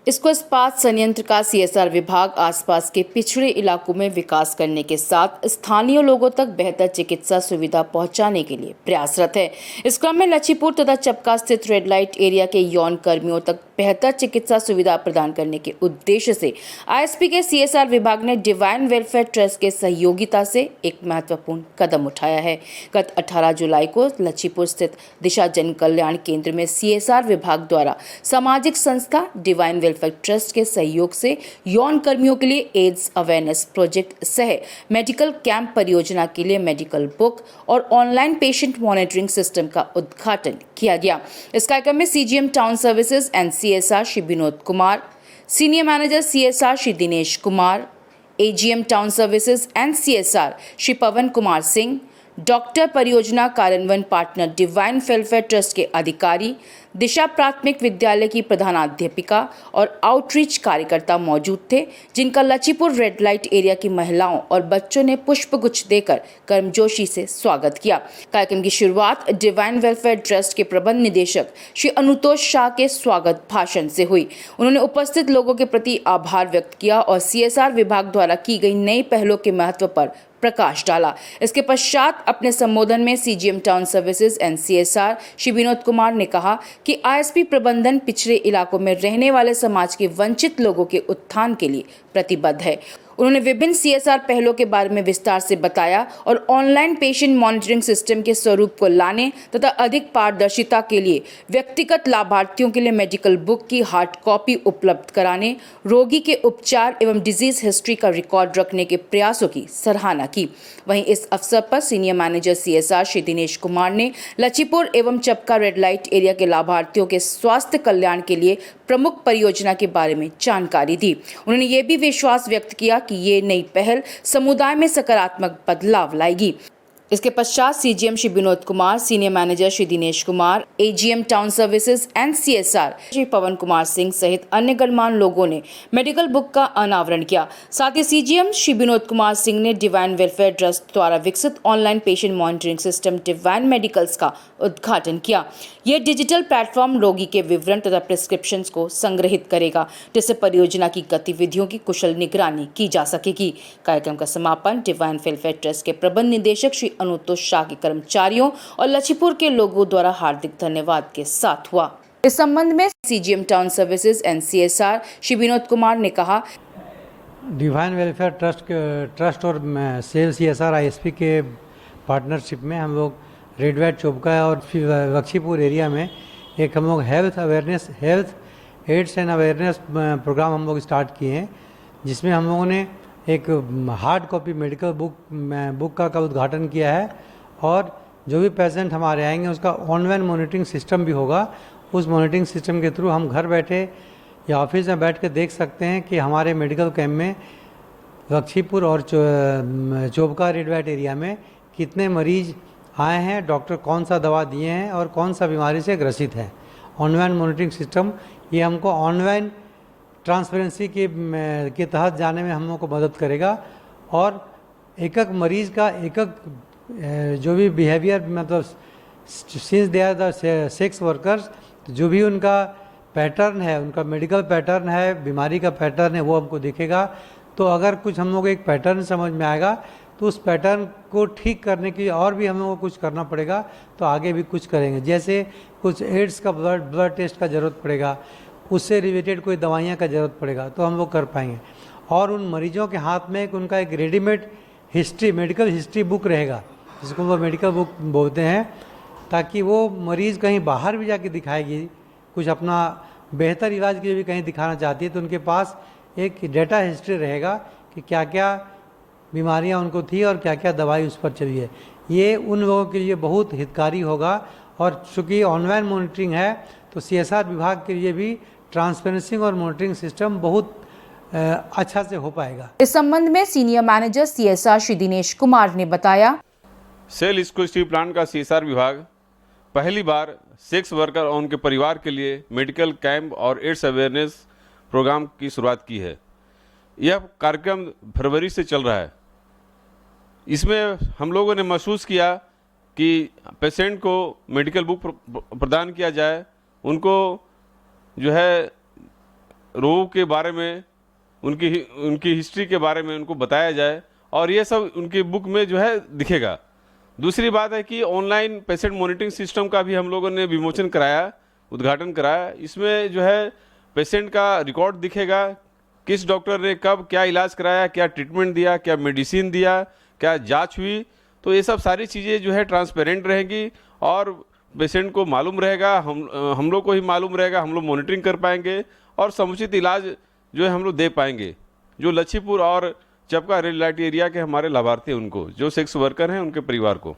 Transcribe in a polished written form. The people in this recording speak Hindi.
इसको इस्पात संयंत्र का सीएसआर विभाग आसपास के पिछड़े इलाकों में विकास करने के साथ स्थानीय लोगों तक बेहतर चिकित्सा सुविधा पहुंचाने के लिए प्रयासरत है। इस क्रम में लच्छीपुर तथा चपका स्थित रेड लाइट एरिया के यौन कर्मियों तक बेहतर चिकित्सा सुविधा प्रदान करने के उद्देश्य से आईएसपी के सीएसआर विभाग ने डिवाइन वेलफेयर ट्रस्ट के सहयोगिता से एक महत्वपूर्ण कदम उठाया है। गत 18 जुलाई को लच्छीपुर स्थित दिशा जन कल्याण केंद्र में सीएसआर विभाग द्वारा सामाजिक संस्था डिवाइन वेलफेयर ट्रस्ट के सहयोग से यौन कर्मियों के लिए एड्स अवेयरनेस प्रोजेक्ट सह मेडिकल कैंप परियोजना के लिए मेडिकल बुक और ऑनलाइन पेशेंट मॉनिटरिंग सिस्टम का उद्घाटन किया गया। इस कार्यक्रम में CGM town services and CSR Shri Vinod Kumar, senior manager CSR Shri Dinesh Kumar, AGM town services and CSR Shri Pawan Kumar Singh, doctor परियोजना कार्यान्वयन पार्टनर डिवाइन वेलफेयर ट्रस्ट के अधिकारी, दिशा प्राथमिक विद्यालय की प्रधानाध्यापिका और आउटरीच कार्यकर्ता मौजूद थे, जिनका लच्छीपुर रेड लाइट एरिया की महिलाओं और बच्चों ने पुष्पगुच्छ देकर गर्मजोशी से स्वागत किया। कार्यक्रम की शुरुआत डिवाइन वेलफेयर ट्रस्ट के प्रबंध निदेशक श्री अनुतोष शाह के स्वागत भाषण से हुई। उन्होंने उपस्थित लोगों के प्रति आभार व्यक्त किया और सीएसआर विभाग द्वारा की गई नई पहलों के महत्व पर प्रकाश डाला। इसके पश्चात अपने संबोधन में CGM town services and CSR Shri Vinod Kumar ने कहा कि आईएसपी प्रबंधन पिछड़े इलाकों में रहने वाले समाज के वंचित लोगों के उत्थान के लिए प्रतिबद्ध है। उन्होंने विभिन्न सीएसआर पहलों के बारे में विस्तार से बताया और ऑनलाइन पेशेंट मॉनिटरिंग सिस्टम के स्वरूप को लाने तथा अधिक पारदर्शिता के लिए व्यक्तिगत लाभार्थियों के लिए मेडिकल बुक की हार्ड कॉपी उपलब्ध कराने, रोगी के उपचार एवं डिजीज हिस्ट्री का रिकॉर्ड रखने के प्रयासों की सराहना की। वहीं इस अवसर पर senior manager CSR Shri Dinesh Kumar ने लच्छीपुर एवं चपका रेड लाइट एरिया के लाभार्थियों के स्वास्थ्य कल्याण के लिए प्रमुख परियोजना के बारे में जानकारी दी। उन्होंने ये भी विश्वास व्यक्त किया कि ये नई पहल समुदाय में सकारात्मक बदलाव लाएगी। इसके पश्चात CGM Shri Vinod Kumar, senior manager Shri Dinesh Kumar, AGM town services and CSR Shri Pawan Kumar Singh सहित अन्य गणमान्य लोगों ने मेडिकल बुक का अनावरण किया। साथ ही सीजीएम श्री विनोद कुमार सिंह ने डिवाइन वेलफेयर ट्रस्ट द्वारा विकसित online patient monitoring system divine medicals का उद्घाटन किया। यह डिजिटल प्लेटफॉर्म रोगी के विवरण तथा प्रिस्क्रिप्शन को संग्रहित करेगा, जिससे परियोजना की गतिविधियों की कुशल निगरानी की जा सकेगी। कार्यक्रम का समापन डिवाइन वेलफेयर ट्रस्ट के प्रबंध निदेशक श्री अनुतोष शाह के कर्मचारियों और लच्छीपुर के लोगों द्वारा हार्दिक धन्यवाद के साथ हुआ। इस संबंध में CGM town services and CSR Shri Vinod Kumar ने कहा, डिवाइन वेलफेयर ट्रस्ट और सेल सीएसआर आईएसपी के पार्टनरशिप में हम लोग रेड लाइट चौबका और लच्छीपुर एरिया में एक हम लोग health AIDS and awareness programme हम लोग स्टार्ट किए हैं, जिसमें हम लोगों ने एक हार्ड कॉपी मेडिकल बुक का उद्घाटन किया है और जो भी पेशेंट हमारे आएंगे उसका ऑनलाइन मॉनिटरिंग सिस्टम भी होगा। उस मॉनिटरिंग सिस्टम के थ्रू हम घर बैठे या ऑफिस में बैठ के देख सकते हैं कि हमारे मेडिकल कैंप में लच्छीपुर और चौबका रेड लाइट एरिया में कितने मरीज आए हैं, डॉक्टर कौन सा दवा दिए हैं और कौन सा बीमारी से ग्रसित है। ऑनलाइन मॉनिटरिंग सिस्टम ये हमको ऑनलाइन ट्रांसपेरेंसी के तहत जाने में हम लोग को मदद करेगा और एक एक मरीज़ का एक एक जो भी बिहेवियर, मतलब since they are the sex workers, जो भी उनका पैटर्न है, उनका मेडिकल पैटर्न है, बीमारी का पैटर्न है, वो हमको दिखेगा। तो अगर कुछ हम लोग एक पैटर्न समझ में आएगा तो उस पैटर्न को ठीक करने के लिए और भी हम लोग को कुछ करना पड़ेगा, तो आगे भी कुछ करेंगे। जैसे कुछ एड्स का ब्लड टेस्ट का ज़रूरत पड़ेगा, उससे रिलेटेड कोई दवाइयाँ का ज़रूरत पड़ेगा तो हम लोग कर पाएंगे। और उन मरीजों के हाथ में उनका एक रेडीमेड मेडिकल हिस्ट्री बुक रहेगा, जिसको वो मेडिकल बुक बोलते हैं, ताकि वो मरीज़ कहीं बाहर भी जाके दिखाएगी, कुछ अपना बेहतर इलाज के लिए भी कहीं दिखाना चाहती है, तो उनके पास एक डेटा हिस्ट्री रहेगा कि क्या क्या बीमारियां उनको थी और क्या क्या दवाई उस पर चली है। ये उन लोगों के लिए बहुत हितकारी होगा। और चूँकि ऑनलाइन मॉनिटरिंग है तो सीएसआर विभाग के लिए भी ट्रांसपेरेंसी और मॉनिटरिंग सिस्टम बहुत अच्छा से हो पाएगा। इस संबंध में senior manager CSR Shri Dinesh Kumar ने बताया, सेल स्कूल स्टील प्लांट का सीएसआर विभाग पहली बार सेक्स वर्कर और उनके परिवार के लिए मेडिकल कैंप और एड्स अवेयरनेस प्रोग्राम की शुरुआत की है। यह कार्यक्रम फरवरी से चल रहा है। इसमें हम लोगों ने महसूस किया कि पेशेंट को मेडिकल बुक प्रदान किया जाए, उनको जो है रोगों के बारे में, उनकी हिस्ट्री के बारे में उनको बताया जाए और ये सब उनकी बुक में जो है दिखेगा। दूसरी बात है कि ऑनलाइन पेशेंट मॉनिटरिंग सिस्टम का भी हम लोगों ने विमोचन कराया, उद्घाटन कराया। इसमें जो है पेशेंट का रिकॉर्ड दिखेगा, किस डॉक्टर ने कब क्या इलाज कराया, क्या ट्रीटमेंट दिया, क्या मेडिसिन दिया, क्या जांच हुई। तो ये सब सारी चीज़ें जो है ट्रांसपेरेंट रहेंगी और पेशेंट को मालूम रहेगा, हम लोग को ही मालूम रहेगा, हम लोग मॉनिटरिंग कर पाएंगे और समुचित इलाज जो है हम लोग दे पाएंगे। जो लच्छीपुर और चपका रेड लाइट एरिया के हमारे लाभार्थी हैं उनको, जो सेक्स वर्कर हैं उनके परिवार को।